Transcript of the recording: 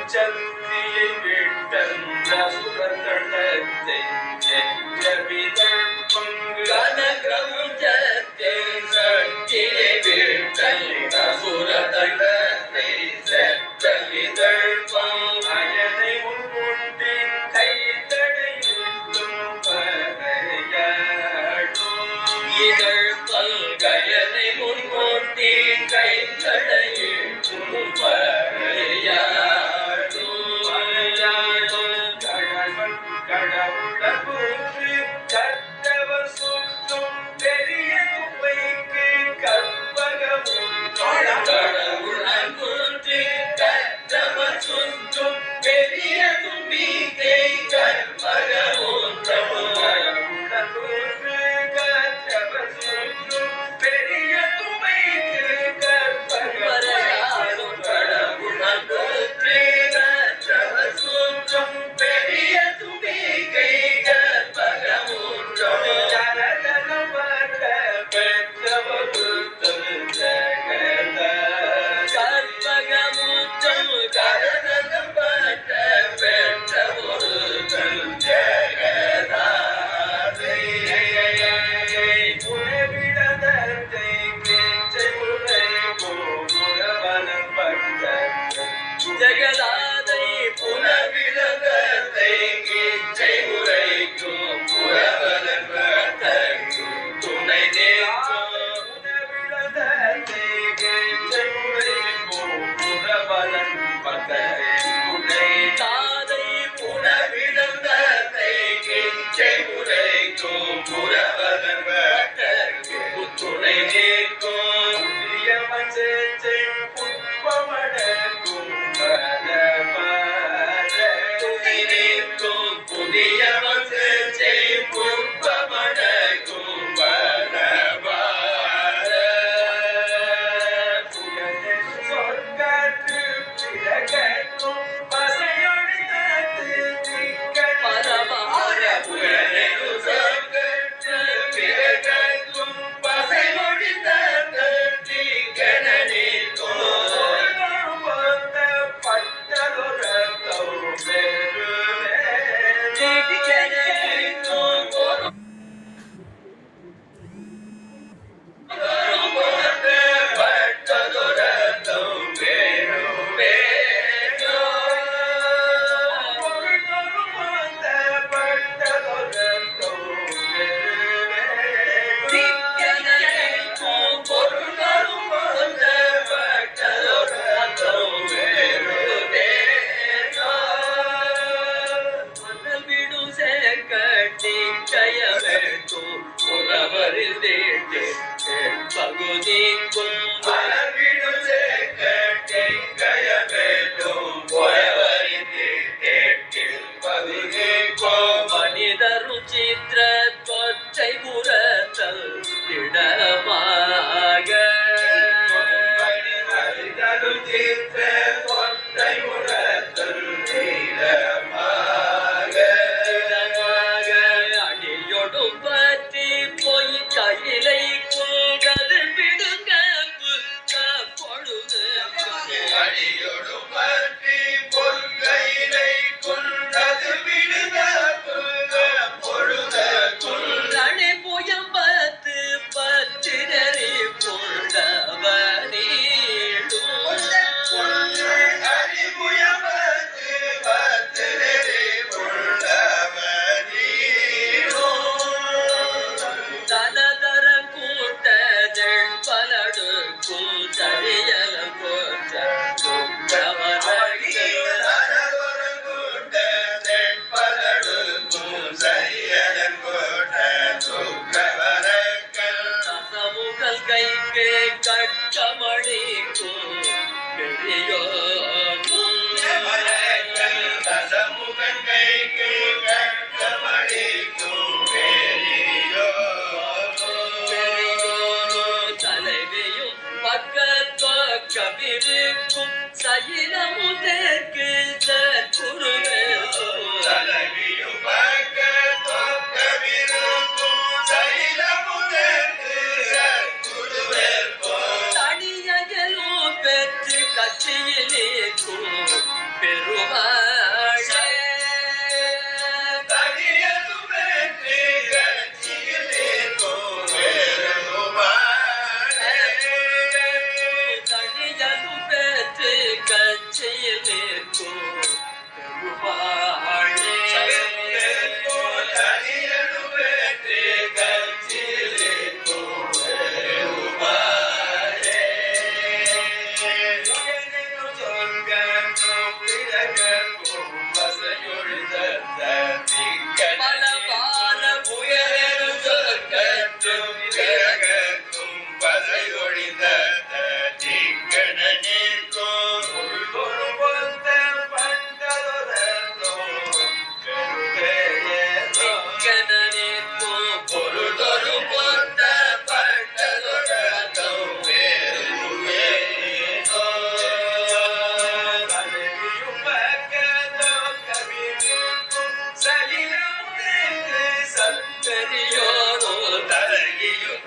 சக்தியை விட்டந்த சுரத்தண்டத்தை செஞ்சவிதழ் பங்கு கனகிரமுஞ்சத்தின் சக்தியை விட்டந்த சுரத்தண்டத்தை செஞ்சவிதழ் பங்கு அயனை முன்கூட்டின் கைத்தடையிட்டும் பகையாடும் இதழ் பல்கயனை முன்கூட்டின் கைத்தடையிட்டும் ஜகதாதை புனவிழந்ததை கீச்சை உரைக்கும் புறவலன் துணை நேற்றும் புனவிழந்ததை கீச்சை உரைக்கும் புறவலன் துணை தாதை புனவிழந்ததை கீச்சை உரைக்கும் புறவலன் துணை நேற்றும் புதியவன் செஞ்சை புஷ்பமடக்கும் புதியவன் செஞ்சை புஷ்பமடக்கும் சொற்காற்று பிறகட்டும் பசையொழித்து பரமார புயலு சொற்காற்று பிறகட்டும் பசையொழித்த மனிதரு சித்திர கொச்சை புறத்தல் இடமாக மனிதரு சித்திர கொச்சை புறத்தல் இடமாக அடியொடும் பற்றி போய் கையிலை கூடது விடுங்க பொழுது அடியொடும் பற்றி பொற்கையிலை கொண்டது விடுங்க பொழுதணி புயம்பத்து பற்றினரி தனதர கூட்டதெண் பலடுக்கும் சரியலம் போற்ற சமுகல் கைக்கு கட்டமணிக்கும் பெரியோ சமுகன் கைக்கு கட்டமணிக்கும் பெரியோ தலைவியும் பக்கத்தொக்கவிருக்கும் சயிலமுதற்கு சற்குருவே தலைவியும் பக்கத்தொக்கவிருக்கும் சயிலமுதற்கு சற்குருவே தனியகலும் பெற்று கட்சி அழகியும்